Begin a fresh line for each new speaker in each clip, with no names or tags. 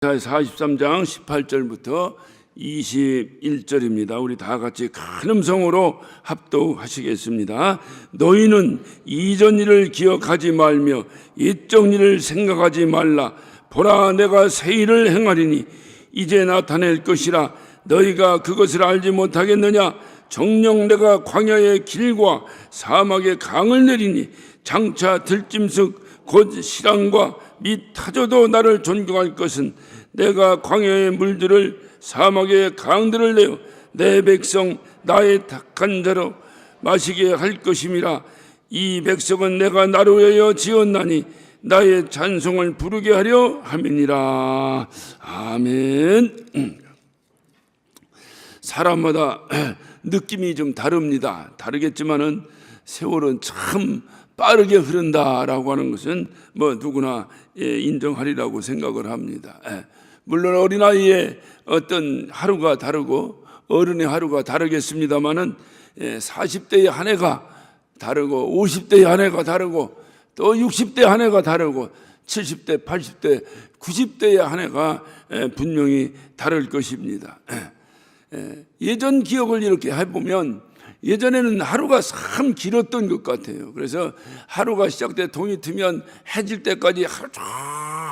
43장 18절부터 21절입니다. 우리 다 같이 큰 음성으로 합독하시겠습니다. 너희는 이전 일을 기억하지 말며 옛적 일을 생각하지 말라. 보라, 내가 새 일을 행하리니 이제 나타낼 것이라. 너희가 그것을 알지 못하겠느냐? 정녕 내가 광야의 길과 사막의 강을 내리니 장차 들짐승 곧 시랑과 및 타조도 나를 존경할 것은 내가 광야의 물들을 사막의 강들을 내어 내 백성 나의 택한 자로 마시게 할 것임이라. 이 백성은 내가 나로 하여 지었나니 나의 찬송을 부르게 하려 함이니라. 아멘. 사람마다 느낌이 좀 다릅니다. 다르겠지만은 세월은 참 빠르게 흐른다라고 하는 것은 뭐 누구나 인정하리라고 생각을 합니다. 물론 어린아이의 어떤 하루가 다르고 어른의 하루가 다르겠습니다만은 40대의 한 해가 다르고 50대의 한 해가 다르고 또 60대 한 해가 다르고 70대, 80대, 90대의 한 해가 분명히 다를 것입니다. 예전 기억을 이렇게 해보면 예전에는 하루가 참 길었던 것 같아요. 그래서 하루가 시작돼 동이 트면 해질 때까지 하루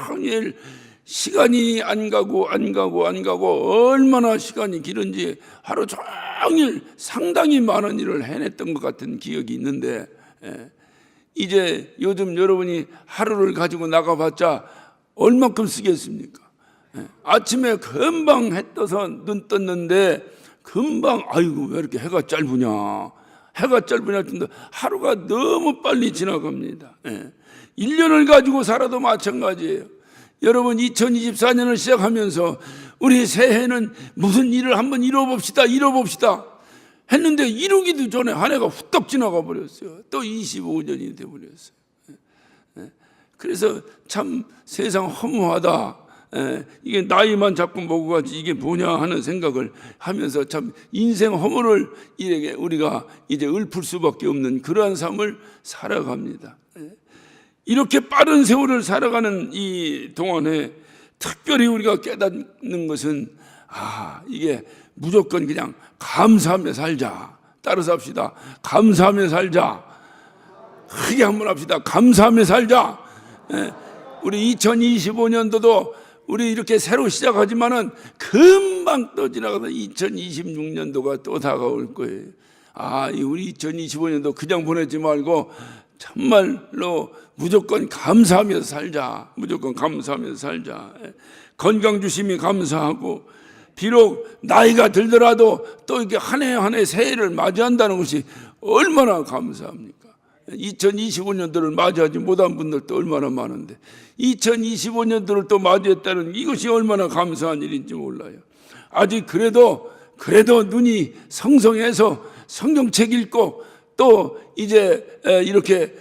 종일 시간이 안 가고 얼마나 시간이 길은지 하루 종일 상당히 많은 일을 해냈던 것 같은 기억이 있는데, 이제 요즘 여러분이 하루를 가지고 나가봤자 얼마큼 쓰겠습니까? 아침에 금방 해 떠서 눈 떴는데 금방 아이고 왜 이렇게 해가 짧으냐 했는데 하루가 너무 빨리 지나갑니다. 1년을 가지고 살아도 마찬가지예요. 여러분 2024년을 시작하면서 우리 새해는 무슨 일을 한번 이뤄봅시다 했는데 이루기도 전에 한 해가 후딱 지나가 버렸어요. 또 25년이 돼버렸어요. 그래서 참 세상 허무하다. 이게 나이만 자꾸 먹어가지고 이게 뭐냐 하는 생각을 하면서 참 인생 허물을 우리가 이제 읊을 수밖에 없는 그러한 삶을 살아갑니다. 이렇게 빠른 세월을 살아가는 이 동안에 특별히 우리가 깨닫는 것은 이게 무조건 그냥 감사하며 살자. 따라서 합시다. 감사하며 살자. 크게 한번 합시다. 감사하며 살자. 우리 2025년도도 우리 이렇게 새로 시작하지만은 금방 또 지나가다 2026년도가 또 다가올 거예요. 우리 2025년도 그냥 보내지 말고 정말로 무조건 감사하면서 살자. 무조건 감사하면서 살자. 건강 주심이 감사하고, 비록 나이가 들더라도 또 이렇게 한 해 한 해 새해를 맞이한다는 것이 얼마나 감사합니까? 2025년도를 맞이하지 못한 분들도 얼마나 많은데 2025년도를 또 맞이했다는 이것이 얼마나 감사한 일인지 몰라요. 아직 그래도 눈이 성성해서 성경책 읽고 또 이제 이렇게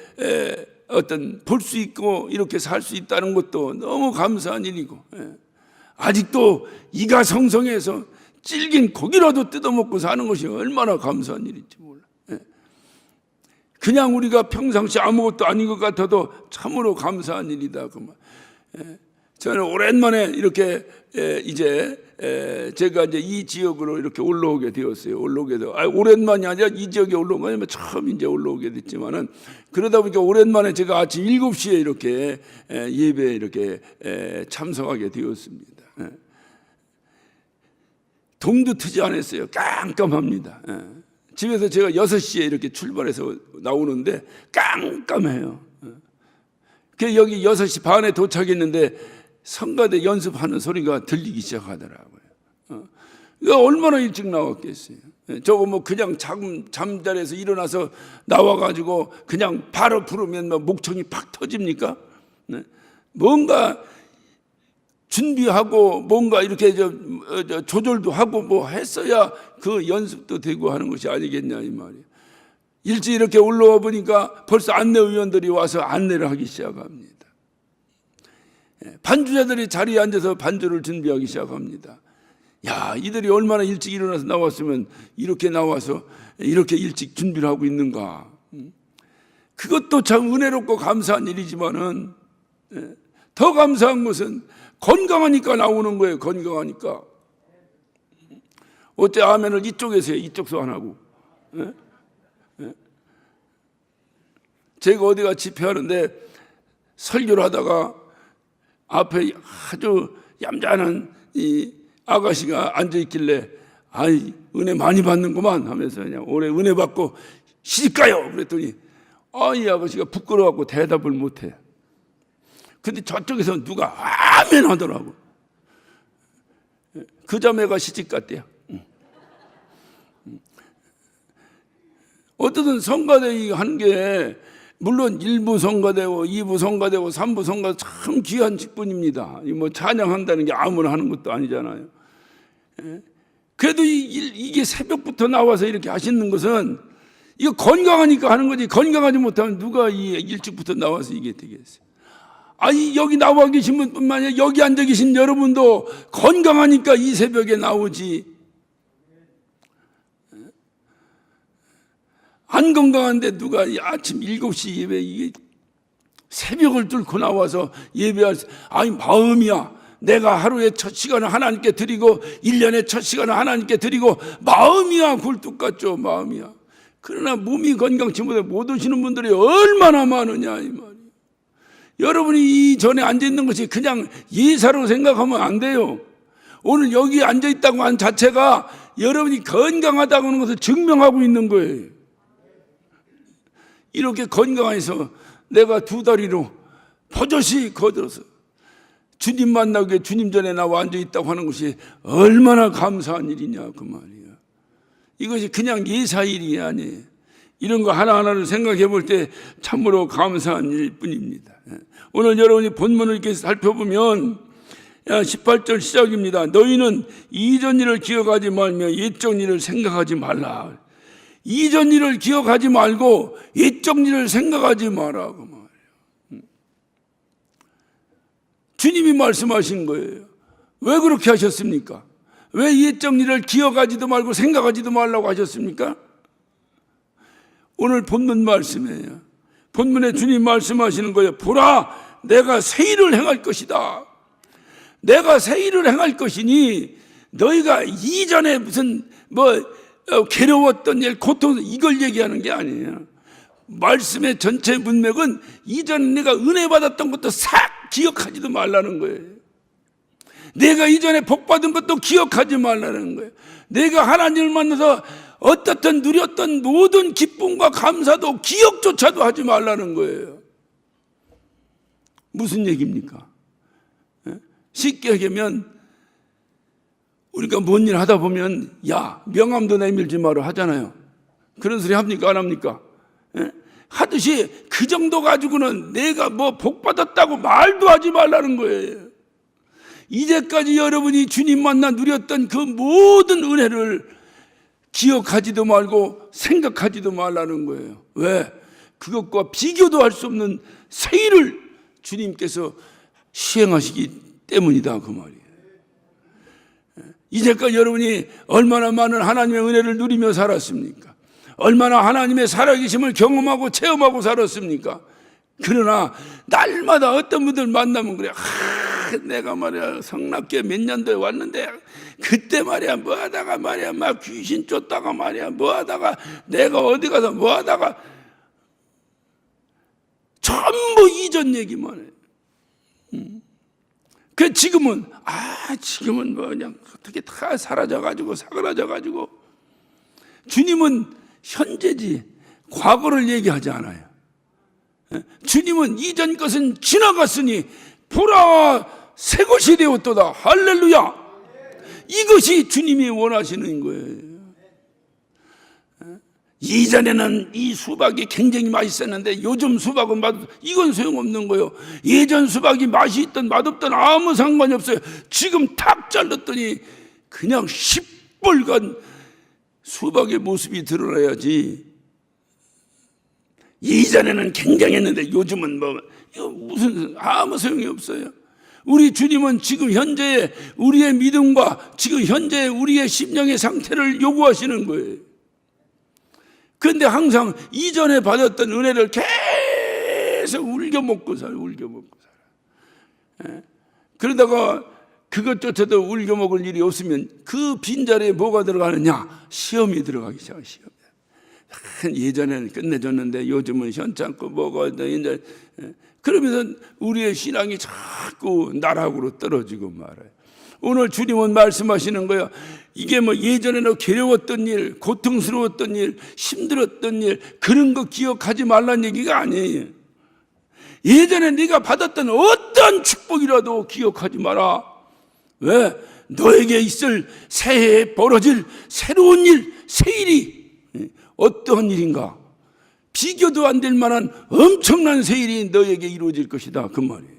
어떤 볼 수 있고 이렇게 살 수 있다는 것도 너무 감사한 일이고, 아직도 이가 성성해서 질긴 고기라도 뜯어먹고 사는 것이 얼마나 감사한 일인지 몰라요. 그냥 우리가 평상시 아무것도 아닌 것 같아도 참으로 감사한 일이다. 저는 오랜만에 이렇게 이제 제가 이제 이 지역으로 이렇게 올라오게 되었어요. 오랜만이 아니라 이 지역에 올라온 거 아니면 처음 이제 올라오게 됐지만은, 그러다 보니까 오랜만에 제가 아침 7시에 이렇게 예배에 이렇게 참석하게 되었습니다. 동도 트지 않았어요. 깜깜합니다. 집에서 제가 6시에 이렇게 출발해서 나오는데 깜깜해요. 여기 6시 반에 도착했는데 성가대 연습하는 소리가 들리기 시작하더라고요. 이거 얼마나 일찍 나왔겠어요. 저거 뭐 그냥 잠자리에서 일어나서 나와가지고 그냥 바로 부르면 목청이 팍 터집니까? 뭔가 준비하고 뭔가 이렇게 조절도 하고 뭐 했어야 그 연습도 되고 하는 것이 아니겠냐 이 말이에요. 일찍 이렇게 올라와 보니까 벌써 안내위원들이 와서 안내를 하기 시작합니다. 반주자들이 자리에 앉아서 반주를 준비하기 시작합니다. 이들이 얼마나 일찍 일어나서 나왔으면 이렇게 나와서 이렇게 일찍 준비를 하고 있는가. 그것도 참 은혜롭고 감사한 일이지만은 더 감사한 것은 건강하니까 나오는 거예요. 건강하니까. 어째 아멘을 이쪽에서 해요? 이쪽서 안 하고. 예? 예? 제가 어디가 집회하는데 설교를 하다가 앞에 아주 얌전한 이 아가씨가 앉아있길래 아이 은혜 많이 받는구만 하면서 그냥 올해 은혜 받고 시집가요 그랬더니 이 아가씨가 부끄러워갖고 대답을 못해. 근데 저쪽에서 누가 아멘 하더라고. 그 자매가 시집갔대요. 어떻든 성가대 하는 게 물론 1부 성가되고 2부 성가되고 3부 성가 참 귀한 직분입니다. 뭐 찬양한다는 게 아무나 하는 것도 아니잖아요. 그래도 이게 새벽부터 나와서 이렇게 하시는 것은 이거 건강하니까 하는 거지. 건강하지 못하면 누가 일찍부터 나와서 이게 되겠어요. 여기 나와 계신 분뿐만 아니라 여기 앉아 계신 여러분도 건강하니까 이 새벽에 나오지. 안 건강한데 누가 아침 7시 예배, 이게 새벽을 뚫고 나와서 예배할, 마음이야. 내가 하루에 첫 시간을 하나님께 드리고 1년에 첫 시간을 하나님께 드리고 마음이야. 굴뚝 같죠. 마음이야. 그러나 몸이 건강치 못해 못 오시는 분들이 얼마나 많으냐 이 말이에요. 여러분이 이 전에 앉아있는 것이 그냥 예사로 생각하면 안 돼요. 오늘 여기 앉아있다고 한 자체가 여러분이 건강하다고 하는 것을 증명하고 있는 거예요. 이렇게 건강해서 내가 2다리로 버젓이 거들어서 주님 만나기 위해 주님 전에 나와 앉아있다고 하는 것이 얼마나 감사한 일이냐 그 말이에요. 이것이 그냥 예사일이 아니에요. 이런 거 하나하나를 생각해 볼 때 참으로 감사한 일뿐입니다. 오늘 여러분이 본문을 이렇게 살펴보면 18절 시작입니다. 너희는 이전 일을 기억하지 말며 옛적 일을 생각하지 말라. 이전 일을 기억하지 말고 옛적 일을 생각하지 마라 그 말이에요. 주님이 말씀하신 거예요. 왜 그렇게 하셨습니까? 왜 옛적 일을 기억하지도 말고 생각하지도 말라고 하셨습니까? 오늘 본문 말씀이에요. 본문에 주님 말씀하시는 거예요. 보라, 내가 새 일을 행할 것이다. 내가 새 일을 행할 것이니 너희가 이전에 무슨 괴로웠던 일, 고통, 이걸 얘기하는 게 아니에요. 말씀의 전체 문맥은 이전에 내가 은혜 받았던 것도 싹 기억하지도 말라는 거예요. 내가 이전에 복 받은 것도 기억하지 말라는 거예요. 내가 하나님을 만나서 어떻든 누렸던 모든 기쁨과 감사도 기억조차도 하지 말라는 거예요. 무슨 얘기입니까? 쉽게 얘기하면 우리가 뭔 일 하다 보면 명함도 내밀지 마라 하잖아요. 그런 소리 합니까? 안 합니까? 하듯이 그 정도 가지고는 내가 복 받았다고 말도 하지 말라는 거예요. 이제까지 여러분이 주님 만나 누렸던 그 모든 은혜를 기억하지도 말고 생각하지도 말라는 거예요. 왜? 그것과 비교도 할 수 없는 새 일을 주님께서 시행하시기 때문이다 그 말이에요. 이제까지 여러분이 얼마나 많은 하나님의 은혜를 누리며 살았습니까? 얼마나 하나님의 살아계심을 경험하고 체험하고 살았습니까? 그러나 날마다 어떤 분들 만나면 그래. 내가 말이야 성락교회 몇 년도에 왔는데 그때 말이야 뭐하다가 말이야 막 귀신 쫓다가 말이야 뭐하다가 내가 어디 가서 뭐하다가 전부 이전 얘기만 해. 그 지금은 뭐 그냥 어떻게 다 사라져가지고 사그라져가지고 주님은 현재지 과거를 얘기하지 않아요. 주님은 이전 것은 지나갔으니 보라 새 것이 되었도다. 할렐루야. 이것이 주님이 원하시는 거예요. 이전에는 이 수박이 굉장히 맛있었는데 요즘 수박은 이건 소용없는 거예요. 예전 수박이 맛이 있든 맛없든 아무 상관이 없어요. 지금 탁 잘랐더니 그냥 시뻘건 수박의 모습이 드러나야지. 이전에는 굉장했는데 요즘은 무슨 아무 소용이 없어요. 우리 주님은 지금 현재의 우리의 믿음과 지금 현재의 우리의 심령의 상태를 요구하시는 거예요. 그런데 항상 이전에 받았던 은혜를 계속 울겨 먹고 살아. 그러다가 그것조차도 울겨 먹을 일이 없으면 그 빈자리에 뭐가 들어가느냐? 시험이 들어가기 시작해요. 시험. 예전에는 끝내줬는데 요즘은 현찮고 뭐가 이제 그러면서 우리의 신앙이 자꾸 나락으로 떨어지고 말아요. 오늘 주님은 말씀하시는 거야. 이게 뭐 예전에는 괴로웠던 일, 고통스러웠던 일, 힘들었던 일 그런 거 기억하지 말란 얘기가 아니에요. 예전에 네가 받았던 어떤 축복이라도 기억하지 마라. 왜? 너에게 있을 새해에 벌어질 새로운 일, 새 일이 어떠한 일인가? 비교도 안 될 만한 엄청난 새 일이 너에게 이루어질 것이다. 그 말이에요.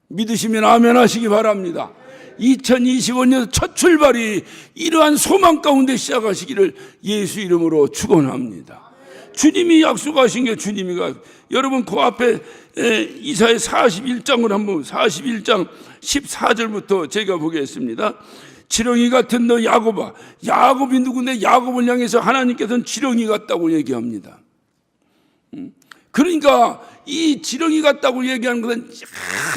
믿으시면 아멘 하시기 바랍니다. 2025년 첫 출발이 이러한 소망 가운데 시작하시기를 예수 이름으로 축원합니다. 주님이 약속하신 게 주님이가 여러분 그 앞에 이사야 41장을 한번 41장 14절부터 제가 보겠습니다. 지렁이 같은 너 야곱아. 야곱이 누군데 야곱을 향해서 하나님께서는 지렁이 같다고 얘기합니다. 그러니까 이 지렁이 같다고 얘기하는 것은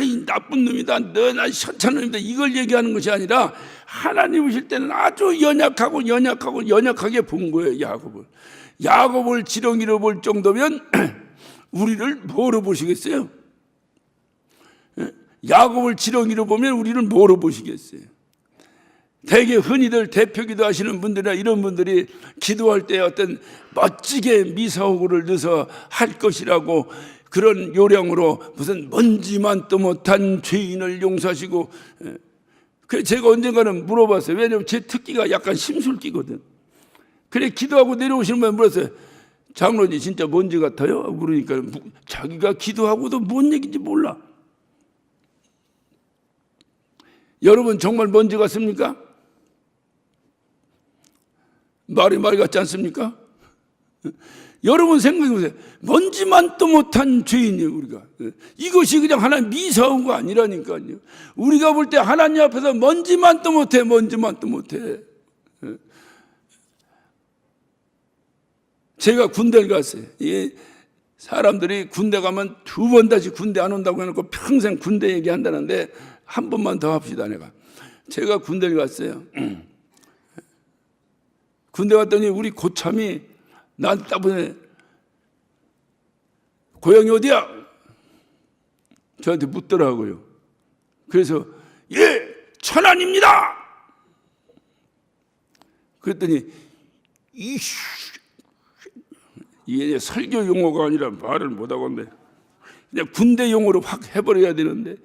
이 나쁜 놈이다, 너나 현찬 놈이다 이걸 얘기하는 것이 아니라 하나님 보실 때는 아주 연약하게 본 거예요. 야곱을 지렁이로 볼 정도면 우리를 뭐로 보시겠어요? 야곱을 지렁이로 보면 우리를 뭐로 보시겠어요? 대개 흔히들 대표기도 하시는 분들이나 이런 분들이 기도할 때 어떤 멋지게 미사오구를 넣어서 할 것이라고 그런 요령으로 무슨 먼지만도 못한 죄인을 용서하시고, 그래 제가 언젠가는 물어봤어요. 왜냐하면 제 특기가 약간 심술기거든. 그래 기도하고 내려오시는 분 물었어요. 장로님 진짜 먼지 같아요? 그러니까 자기가 기도하고도 뭔 얘기인지 몰라. 여러분 정말 먼지 같습니까? 말이 말 같지 않습니까? 여러분 생각해보세요. 먼지만도 못한 죄인이에요 우리가. 이것이 그냥 하나님 미사온 거 아니라니까요. 우리가 볼 때 하나님 앞에서 먼지만도 못해. 제가 군대를 갔어요. 사람들이 군대 가면 2번 다시 군대 안 온다고 해놓고 평생 군대 얘기한다는데 한 번만 더 합시다. 제가 군대를 갔어요. 군대 갔더니 우리 고참이 나한테 따분해. 고향이 어디야? 저한테 묻더라고요. 그래서 예, 천안입니다. 그랬더니 이게 설교 용어가 아니라 말을 못하겠네. 그냥 군대 용어로 확 해버려야 되는데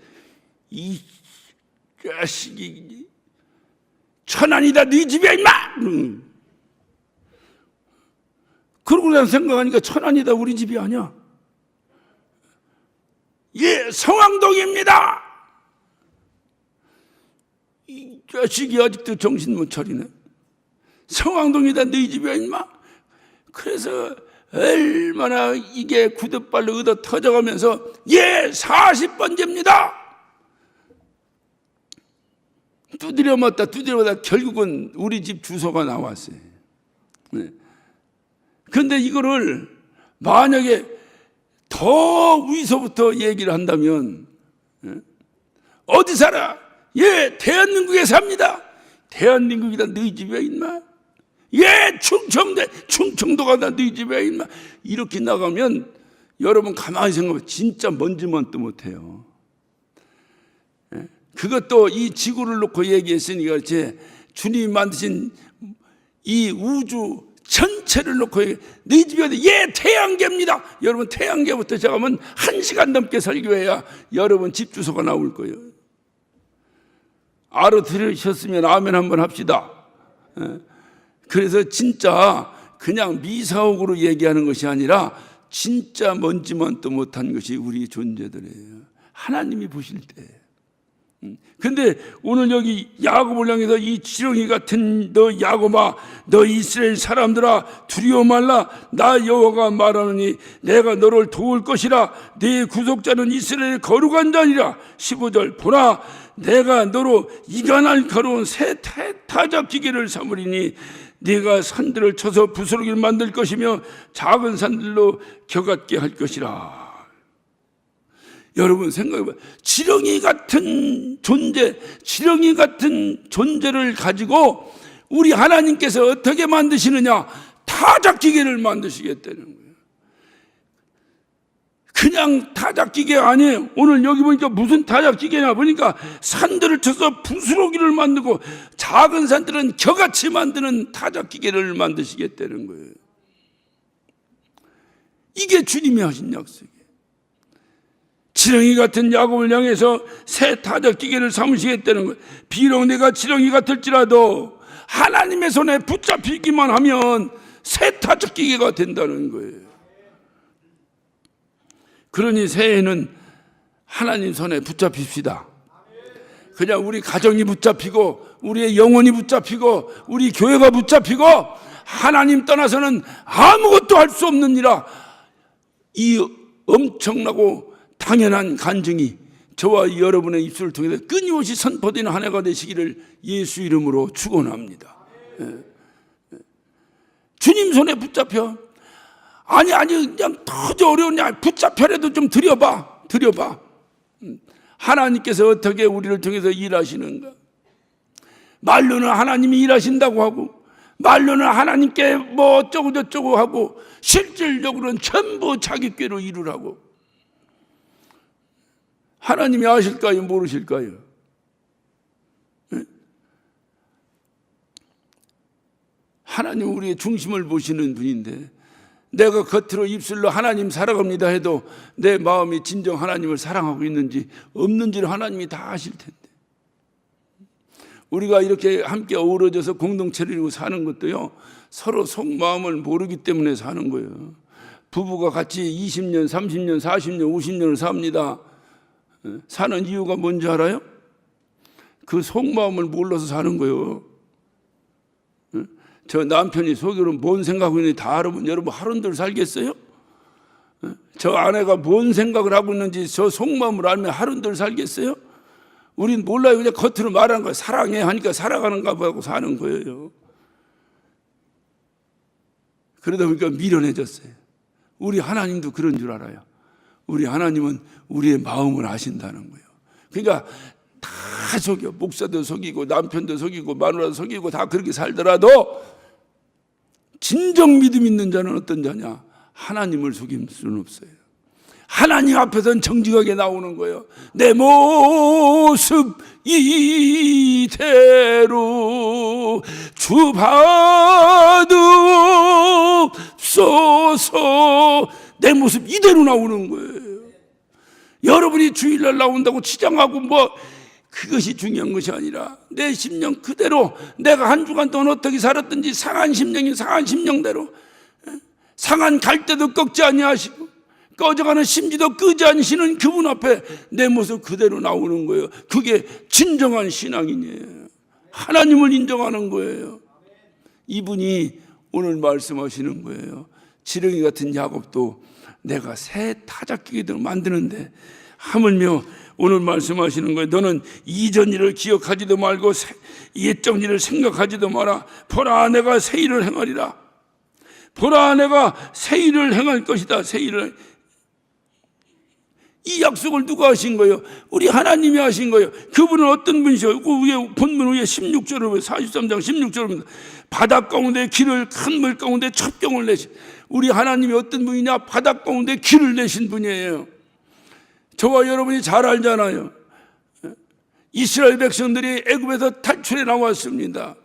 이 자식이 천안이다 네 집이야 임마. 그러고 그냥 생각하니까 천안이다 우리 집이 아니야. 예, 성황동입니다. 이 자식이 아직도 정신 못 차리네. 성황동이다 너희 집이야 임마. 그래서 얼마나 이게 구둣발로 얻어 터져가면서 예 40번째입니다. 두드려 맞다 결국은 우리 집 주소가 나왔어요. 그런데 이거를 만약에 더 위서부터 얘기를 한다면 어디 살아? 예 대한민국에 삽니다. 대한민국이다 너희 집이야 임마. 예 충청도가 다 너희 집이야 임마. 이렇게 나가면 여러분 가만히 생각하면 진짜 먼지만도 못해요. 그것도 이 지구를 놓고 얘기했으니까 그렇지, 주님이 만드신 이 우주 전체를 놓고 너희 집이 어디? 예 태양계입니다. 여러분 태양계부터 시작하면 1시간 넘게 설교해야 여러분 집 주소가 나올 거예요. 알아들으셨으면 아멘 한번 합시다. 그래서 진짜 그냥 미사옥으로 얘기하는 것이 아니라 진짜 먼지만도 못한 것이 우리 존재들이에요. 하나님이 보실 때. 근데 오늘 여기 야곱을 향해서 이 지렁이 같은 너 야곱아, 너 이스라엘 사람들아 두려워 말라. 나 여호와가 말하노니 내가 너를 도울 것이라. 네 구속자는 이스라엘의 거룩한 자니라. 15절 보라 내가 너로 이간할 가로운 새 타작 기계를 삼으리니 네가 산들을 쳐서 부스러기를 만들 것이며 작은 산들로 겨같게 할 것이라. 여러분 생각해봐요. 지렁이 같은 존재를 가지고 우리 하나님께서 어떻게 만드시느냐? 타작기계를 만드시겠다는 거예요. 그냥 타작기계가 아니에요. 오늘 여기 보니까 무슨 타작기계냐 보니까 산들을 쳐서 부스러기를 만들고 작은 산들은 겨같이 만드는 타작기계를 만드시겠다는 거예요. 이게 주님이 하신 약속이에요. 지렁이 같은 야곱을 향해서 새 타작기계를 삼으시겠다는 거예요. 비록 내가 지렁이 같을지라도 하나님의 손에 붙잡히기만 하면 새 타작기계가 된다는 거예요. 그러니 새해는 하나님 손에 붙잡힙시다. 그냥 우리 가정이 붙잡히고 우리의 영혼이 붙잡히고 우리 교회가 붙잡히고 하나님 떠나서는 아무것도 할 수 없느니라. 이 엄청나고 당연한 간증이 저와 여러분의 입술을 통해서 끊임없이 선포되는 한 해가 되시기를 예수 이름으로 축원합니다. 주님 손에 붙잡혀. 아니 그냥 도저히 어려우냐, 붙잡혀라도 좀 드려봐. 하나님께서 어떻게 우리를 통해서 일하시는가? 말로는 하나님이 일하신다고 하고 말로는 하나님께 뭐 어쩌고 저쩌고 하고 실질적으로는 전부 자기 꾀로 일을 하고. 하나님이 아실까요? 모르실까요? 하나님 우리의 중심을 보시는 분인데 내가 겉으로 입술로 하나님 사랑합니다 해도 내 마음이 진정 하나님을 사랑하고 있는지 없는지를 하나님이 다 아실 텐데. 우리가 이렇게 함께 어우러져서 공동체를 이루고 사는 것도요, 서로 속마음을 모르기 때문에 사는 거예요. 부부가 같이 20년, 30년, 40년, 50년을 삽니다. 사는 이유가 뭔지 알아요? 그 속마음을 몰라서 사는 거예요. 저 남편이 속으로 뭔 생각하고 있는지 다 알아보면 여러분 하루들 살겠어요? 저 아내가 뭔 생각을 하고 있는지 저 속마음을 알면 하루들 살겠어요? 우린 몰라요. 그냥 겉으로 말하는 거예요. 사랑해 하니까 살아가는가 보고 사는 거예요. 그러다 보니까 미련해졌어요. 우리 하나님도 그런 줄 알아요. 우리 하나님은 우리의 마음을 아신다는 거예요. 그러니까 다 속여. 목사도 속이고 남편도 속이고 마누라도 속이고 다 그렇게 살더라도 진정 믿음 있는 자는 어떤 자냐? 하나님을 속일 수는 없어요. 하나님 앞에서는 정직하게 나오는 거예요. 내 모습 이대로 주 받으옵소서. 내 모습 이대로 나오는 거예요. 여러분이 주일날 나온다고 치장하고 뭐 그것이 중요한 것이 아니라 내 심령 그대로 내가 한 주간 동안 어떻게 살았든지 상한 심령이 상한 심령대로 상한 갈대도 꺾지 아니하시고 꺼져가는 심지도 끄지 않으시는 그분 앞에 내 모습 그대로 나오는 거예요. 그게 진정한 신앙이에요. 하나님을 인정하는 거예요. 이분이 오늘 말씀하시는 거예요. 지렁이 같은 야곱도 내가 새 타작기계를 만드는데 하물며 오늘 말씀하시는 거예요. 너는 이전 일을 기억하지도 말고 옛적 일을 생각하지도 마라. 보라 내가 새 일을 행하리라. 보라 내가 새 일을 행할 것이다. 새 일을. 이 약속을 누가 하신 거예요? 우리 하나님이 하신 거예요. 그분은 어떤 분이셔요? 그 위에 본문 위에 16절을 43장 16절입니다. 바다 가운데 길을 큰 물 가운데 첩경을 내신 우리 하나님이 어떤 분이냐? 바다 가운데 길을 내신 분이에요. 저와 여러분이 잘 알잖아요. 이스라엘 백성들이 애굽에서 탈출해 나왔습니다.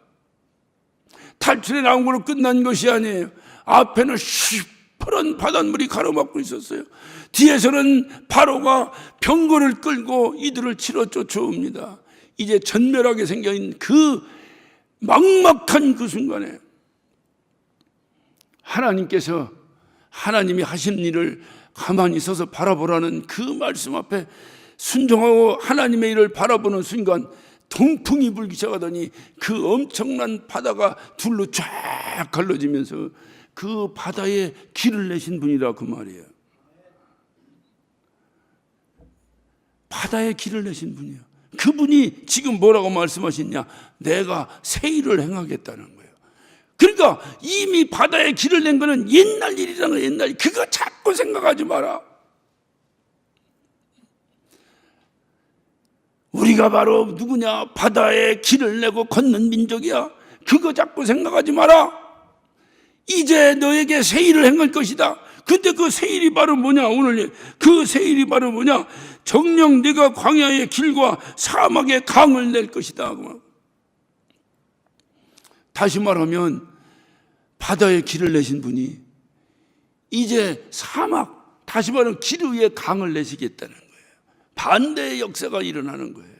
탈출해 나온 걸로 끝난 것이 아니에요. 앞에는 시퍼런 바닷물이 가로막고 있었어요. 뒤에서는 바로가 병거를 끌고 이들을 치러 쫓아옵니다. 이제 전멸하게 생긴 그 막막한 그 순간에 하나님께서 하나님이 하신 일을 가만히 서서 바라보라는 그 말씀 앞에 순종하고 하나님의 일을 바라보는 순간 동풍이 불기 시작하더니 그 엄청난 바다가 둘로 쫙 갈라지면서 그 바다에 길을 내신 분이라 그 말이에요. 바다에 길을 내신 분이에요. 그분이 지금 뭐라고 말씀하셨냐? 내가 새 일을 행하겠다는 거예요. 그러니까 이미 바다에 길을 낸 거는 옛날 일이라는 거예요. 옛날 일. 그거 자꾸 생각하지 마라. 우리가 바로 누구냐? 바다에 길을 내고 걷는 민족이야. 그거 자꾸 생각하지 마라. 이제 너에게 새 일을 행할 것이다. 근데 그 새 일이 바로 뭐냐? 오늘 그 새 일이 바로 뭐냐? 정녕 네가 광야의 길과 사막의 강을 낼 것이다. 다시 말하면 바다에 길을 내신 분이 이제 사막, 다시 말하면 길 위에 강을 내시겠다는 거예요. 반대의 역사가 일어나는 거예요.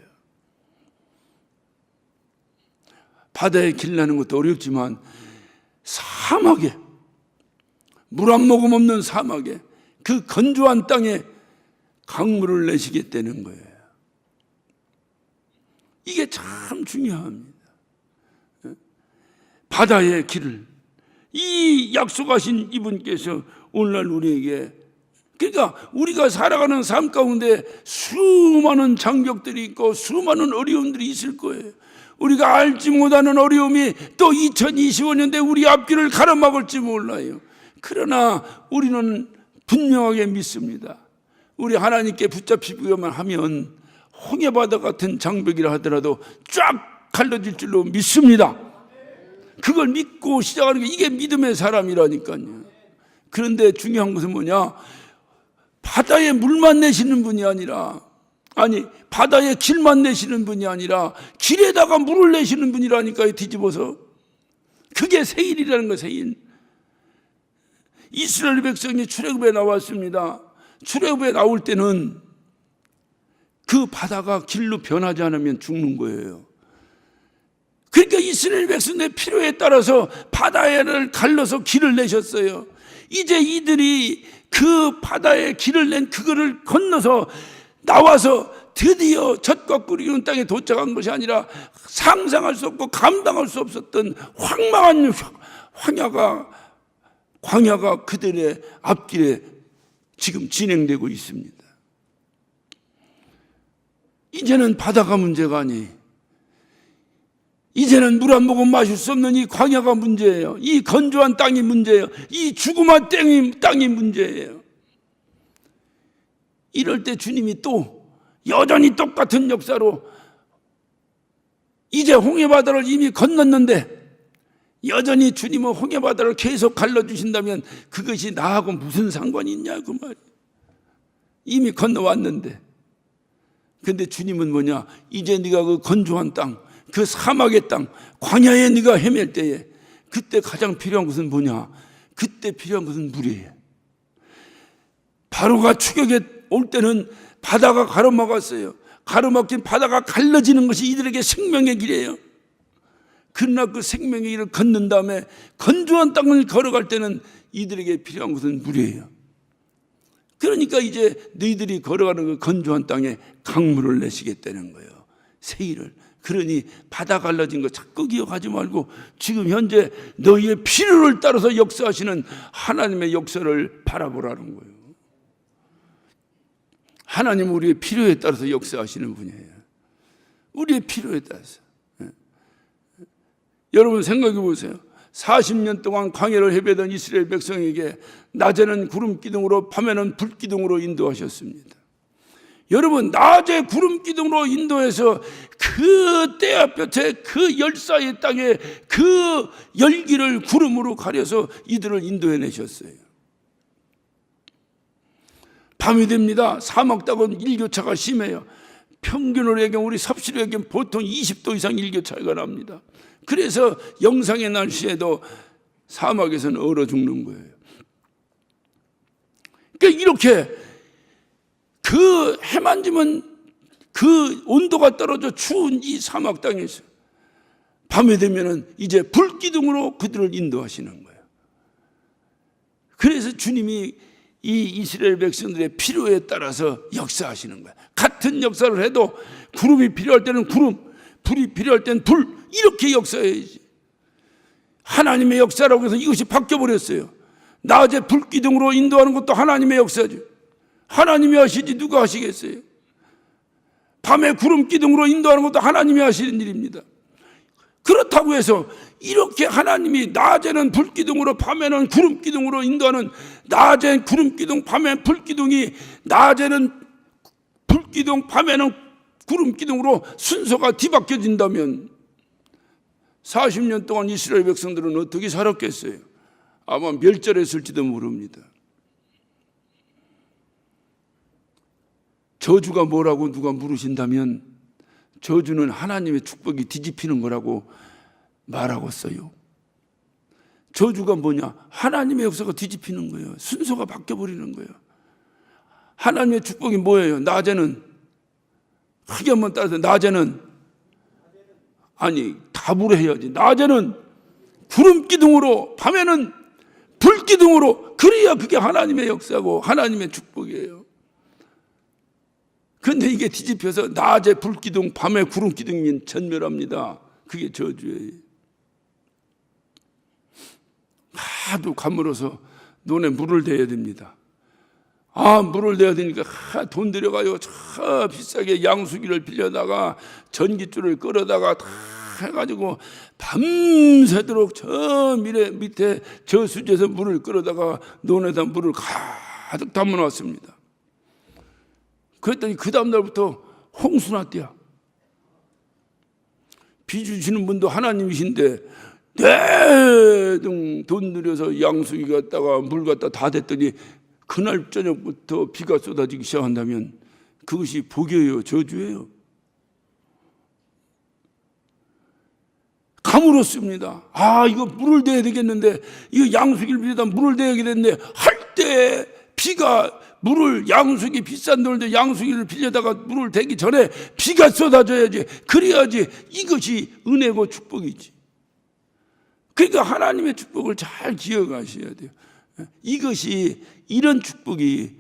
바다에 길 내는 것도 어렵지만 사막에, 물 한 모금 없는 사막에, 그 건조한 땅에 강물을 내시겠다는 거예요. 이게 참 중요합니다. 바다의 길을, 이 약속하신 이분께서 오늘날 우리에게, 그러니까 우리가 살아가는 삶 가운데 수많은 장벽들이 있고 수많은 어려움들이 있을 거예요. 우리가 알지 못하는 어려움이 또 2025년대 우리 앞길을 가로막을지 몰라요. 그러나 우리는 분명하게 믿습니다. 우리 하나님께 붙잡히기만 하면 홍해바다 같은 장벽이라 하더라도 쫙 갈라질 줄로 믿습니다. 그걸 믿고 시작하는 게 이게 믿음의 사람이라니까요. 그런데 중요한 것은 뭐냐? 바다에 물만 내시는 분이 아니라, 아니 바다에 길만 내시는 분이 아니라 길에다가 물을 내시는 분이라니까요. 뒤집어서. 그게 세일이라는 거예요. 세일. 이스라엘 백성이 출애굽에 나왔습니다. 출애굽에 나올 때는 그 바다가 길로 변하지 않으면 죽는 거예요. 그러니까 이스라엘 백성의 필요에 따라서 바다를 갈라서 길을 내셨어요. 이제 이들이 그 바다에 길을 낸 그거를 건너서 나와서 드디어 젖과 꿀이 흐르는 땅에 도착한 것이 아니라 상상할 수 없고 감당할 수 없었던 황망한 광야가 그들의 앞길에 지금 진행되고 있습니다. 이제는 바다가 문제가 아니에요. 이제는 물 한 모금 마실 수 없는 이 광야가 문제예요. 이 건조한 땅이 문제예요. 이 죽음한 땅이 문제예요. 이럴 때 주님이 또 여전히 똑같은 역사로 이제 홍해바다를 이미 건넜는데 여전히 주님은 홍해바다를 계속 갈라주신다면 그것이 나하고 무슨 상관이 있냐 그 말이에요. 이미 건너왔는데. 근데 주님은 뭐냐? 이제 네가 그 건조한 땅, 그 사막의 땅, 광야에 네가 헤맬 때에 그때 가장 필요한 것은 뭐냐? 그때 필요한 것은 물이에요. 바로가 추격에 올 때는 바다가 가로막았어요. 가로막힌 바다가 갈라지는 것이 이들에게 생명의 길이에요. 그러나 그 생명의 길을 걷는 다음에 건조한 땅을 걸어갈 때는 이들에게 필요한 것은 물이에요. 그러니까 이제 너희들이 걸어가는 그 건조한 땅에 강물을 내시겠다는 거예요. 세일을. 그러니 바다 갈라진 거 자꾸 기억하지 말고 지금 현재 너희의 필요를 따라서 역사하시는 하나님의 역사를 바라보라는 거예요. 하나님은 우리의 필요에 따라서 역사하시는 분이에요. 우리의 필요에 따라서. 여러분 생각해 보세요. 40년 동안 광야를 헤매던 이스라엘 백성에게 낮에는 구름 기둥으로 밤에는 불 기둥으로 인도하셨습니다. 여러분 낮에 구름 기둥으로 인도해서 그 때야볕에 그 열사의 땅에 그 열기를 구름으로 가려서 이들을 인도해 내셨어요. 밤이 됩니다. 사막 땅은 일교차가 심해요. 평균으로 얘기하면 우리 섭씨로 얘기하면 보통 20도 이상 일교차가 납니다. 그래서 영상의 날씨에도 사막에서는 얼어 죽는 거예요. 그러니까 이렇게 그 해만 지면 그 온도가 떨어져 추운 이 사막 땅에서 밤에 되면은 이제 불기둥으로 그들을 인도하시는 거예요. 그래서 주님이 이 이스라엘 백성들의 필요에 따라서 역사하시는 거예요. 같은 역사를 해도 구름이 필요할 때는 구름, 불이 필요할 때는 불, 이렇게 역사해야지. 하나님의 역사라고 해서 이것이 바뀌어버렸어요. 낮에 불기둥으로 인도하는 것도 하나님의 역사죠. 하나님이 하시지 누가 하시겠어요? 밤에 구름 기둥으로 인도하는 것도 하나님이 하시는 일입니다. 그렇다고 해서 이렇게 하나님이 낮에는 불기둥으로 밤에는 구름 기둥으로 인도하는, 낮엔 구름 기둥 밤엔 불 기둥이, 낮에는 불 기둥 밤에는 구름 기둥으로 순서가 뒤바뀌어진다면 40년 동안 이스라엘 백성들은 어떻게 살았겠어요? 아마 멸절했을지도 모릅니다. 저주가 뭐라고 누가 물으신다면 저주는 하나님의 축복이 뒤집히는 거라고 말하고 써요. 저주가 뭐냐? 하나님의 역사가 뒤집히는 거예요. 순서가 바뀌어버리는 거예요. 하나님의 축복이 뭐예요? 낮에는 크게 한번 따라서 낮에는 아니 답으로 해야지. 낮에는 구름 기둥으로 밤에는 불 기둥으로 그래야 그게 하나님의 역사고 하나님의 축복이에요. 그런데 이게 뒤집혀서 낮에 불 기둥 밤에 구름 기둥이 전멸합니다. 그게 저주예요. 하도 가물어서 논에 물을 대야 됩니다. 물을 대야 되니까 돈 들여가지고 저 비싸게 양수기를 빌려다가 전기줄을 끌어다가 다 해가지고 밤새도록 저 밑에 저수지에서 물을 끌어다가 논에다 물을 가득 담아놨습니다. 그랬더니 그 다음날부터 홍수났대요. 비 주시는 분도 하나님이신데 돈 들여서 양수기 갖다가 물 갖다 다 댔더니 그날 저녁부터 비가 쏟아지기 시작한다면 그것이 복이에요, 저주예요? 가물었습니다. 이거 물을 대야 되겠는데, 이거 양수기를 빌려다 물을 대야 되겠는데, 할 때 비가 양수기 비싼 돈인데 양수기를 빌려다가 물을 대기 전에 비가 쏟아져야지. 그래야지 이것이 은혜고 축복이지. 그러니까 하나님의 축복을 잘 기억하셔야 돼요. 이것이 이런 축복이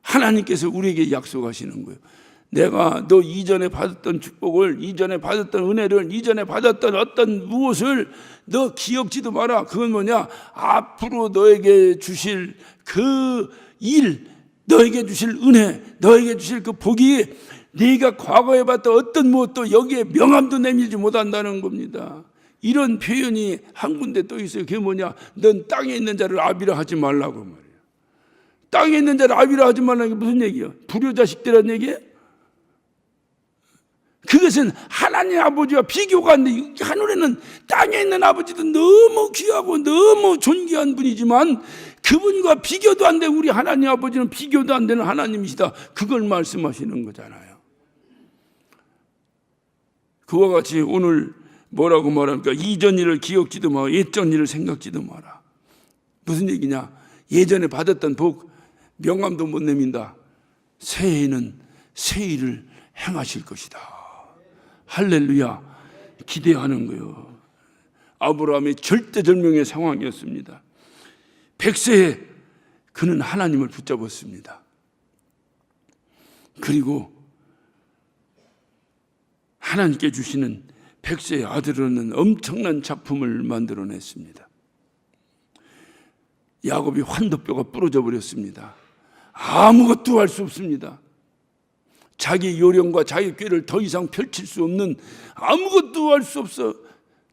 하나님께서 우리에게 약속하시는 거예요. 내가 너 이전에 받았던 축복을, 이전에 받았던 은혜를, 이전에 받았던 어떤 무엇을 너 기억지도 마라. 그건 뭐냐? 앞으로 너에게 주실 그 일, 너에게 주실 은혜, 너에게 주실 그 복이 네가 과거에 봤던 어떤 무엇도 여기에 명함도 내밀지 못한다는 겁니다. 이런 표현이 한 군데 또 있어요. 그게 뭐냐? 넌 땅에 있는 자를 아비라 하지 말라고 말이에요. 땅에 있는 자를 아비라 하지 말라는 게 무슨 얘기예요? 불효자식들이라는 얘기예요? 그것은 하나님 아버지와 비교가 안 돼. 하늘에는 땅에 있는 아버지도 너무 귀하고 너무 존귀한 분이지만 그분과 비교도 안 돼. 우리 하나님 아버지는 비교도 안 되는 하나님이시다. 그걸 말씀하시는 거잖아요. 그와 같이 오늘 뭐라고 말합니까? 이전 일을 기억지도 마라. 옛전 일을 생각지도 마라. 무슨 얘기냐? 예전에 받았던 복 명함도 못 내민다. 새해에는 새 일을 행하실 것이다. 할렐루야. 기대하는 거예요. 아브라함의 절대절명의 상황이었습니다. 100세에 그는 하나님을 붙잡았습니다. 그리고 하나님께 주시는 100세의 아들은 엄청난 작품을 만들어냈습니다. 야곱이 환도뼈가 부러져 버렸습니다. 아무것도 할 수 없습니다. 자기 요령과 자기 꾀를 더 이상 펼칠 수 없는, 아무것도 할 수 없어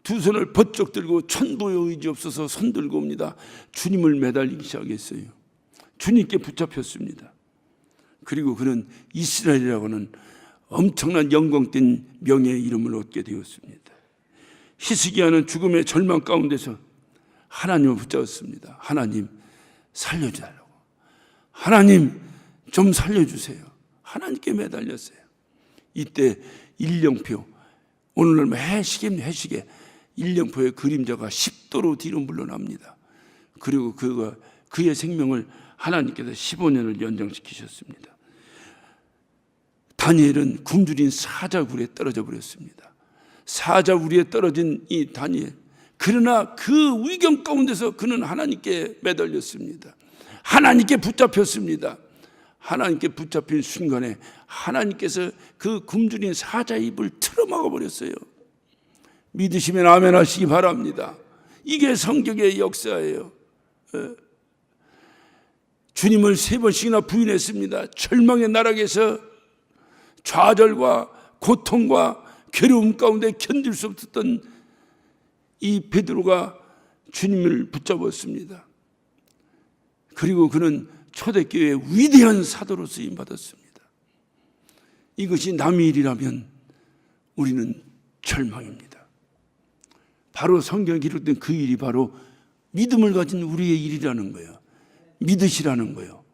두 손을 번쩍 들고 천부의 의지 없어서 손 들고 옵니다. 주님을 매달리기 시작했어요. 주님께 붙잡혔습니다. 그리고 그는 이스라엘이라고 하는 엄청난 영광된 명예의 이름을 얻게 되었습니다. 히스기야는 죽음의 절망 가운데서 하나님을 붙잡았습니다. 하나님 살려주달라고. 하나님 좀 살려주세요. 하나님께 매달렸어요. 이때 일령표, 오늘날 해시계 일령표의 그림자가 10도로 뒤로 물러납니다. 그리고 그의 생명을 하나님께서 15년을 연장시키셨습니다. 다니엘은 굶주린 사자굴에 떨어져 버렸습니다. 사자굴에 떨어진 이 다니엘, 그러나 그 위경 가운데서 그는 하나님께 매달렸습니다. 하나님께 붙잡혔습니다. 하나님께 붙잡힌 순간에 하나님께서 그 굶주린 사자의 입을 틀어막아 버렸어요. 믿으시면 아멘 하시기 바랍니다. 이게 성경의 역사예요. 주님을 3번씩이나 부인했습니다. 절망의 나락에서 좌절과 고통과 괴로움 가운데 견딜 수 없었던 이 베드로가 주님을 붙잡았습니다. 그리고 그는 초대교회의 위대한 사도로 쓰임받았습니다. 이것이 남의 일이라면 우리는 절망입니다. 바로 성경에 기록된 그 일이 바로 믿음을 가진 우리의 일이라는 거예요. 믿으시라는 거예요.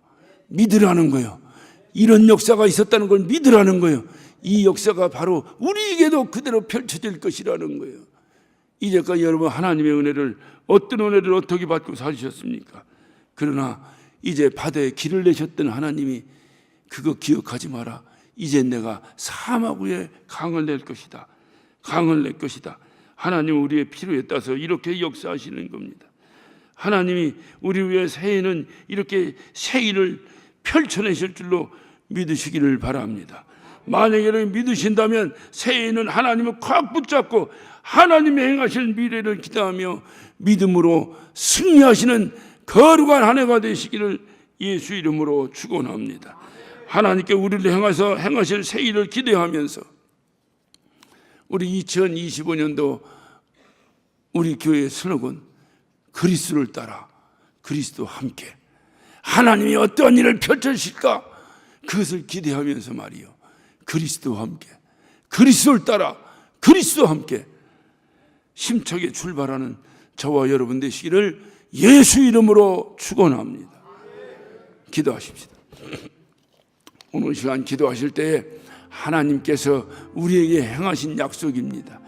믿으라는 거예요. 이런 역사가 있었다는 걸 믿으라는 거예요. 이 역사가 바로 우리에게도 그대로 펼쳐질 것이라는 거예요. 이제까지 여러분 하나님의 은혜를 어떤 은혜를 어떻게 받고 사셨습니까? 그러나 이제 바다에 길을 내셨던 하나님이 그거 기억하지 마라. 이제 내가 사막 위에 강을 낼 것이다. 강을 낼 것이다. 하나님 우리의 필요에 따라서 이렇게 역사하시는 겁니다. 하나님이 우리 위해 새해는 이렇게 새 일을 펼쳐내실 줄로 믿으시기를 바랍니다. 만약에 여러분 믿으신다면 새해에는 하나님을 꽉 붙잡고 하나님의 행하실 미래를 기대하며 믿음으로 승리하시는 거룩한 한 해가 되시기를 예수 이름으로 축원합니다. 하나님께 우리를 행하실 새 일을 기대하면서 우리 2025년도 우리 교회의 슬로건 그리스도를 따라 그리스도와 함께 하나님이 어떠한 일을 펼쳐주실까 그것을 기대하면서 말이요 그리스도와 함께 그리스도를 따라 그리스도와 함께 힘차게 출발하는 저와 여러분 되시기를 예수 이름으로 축원합니다. 기도하십시다. 오늘 시간 기도하실 때에 하나님께서 우리에게 행하신 약속입니다.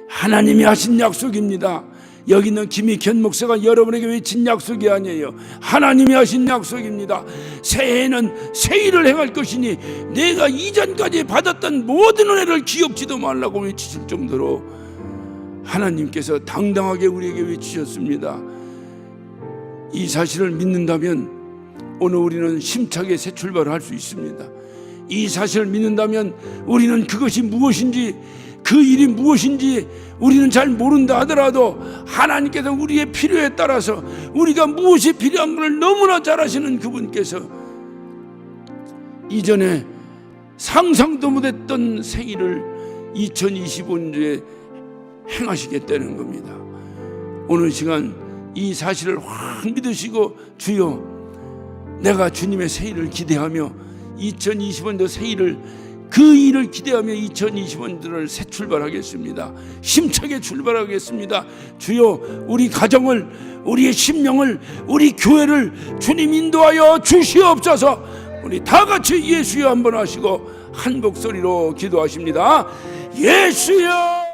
하나님이 하신 약속입니다. 여기 있는 김익현 목사가 여러분에게 외친 약속이 아니에요. 하나님이 하신 약속입니다. 새해에는 새 일을 행할 것이니 내가 이전까지 받았던 모든 은혜를 기억지도 말라고 외치실 정도로 하나님께서 당당하게 우리에게 외치셨습니다. 이 사실을 믿는다면 오늘 우리는 힘차게 새 출발을 할 수 있습니다. 이 사실을 믿는다면 우리는 그것이 무엇인지 그 일이 무엇인지 우리는 잘 모른다 하더라도 하나님께서 우리의 필요에 따라서 우리가 무엇이 필요한 것을 너무나 잘 아시는 그분께서 이전에 상상도 못했던 생일을 2025년에 행하시겠다는 겁니다. 오늘 시간 이 사실을 확 믿으시고 주여 내가 주님의 새 일을 기대하며 2025년도 새 일을 그 일을 기대하며 2020년도를 새 출발하겠습니다. 힘차게 출발하겠습니다. 주여 우리 가정을 우리의 심령을 우리 교회를 주님 인도하여 주시옵소서. 우리 다 같이 예수여 한번 하시고 한 목소리로 기도하십니다. 예수여.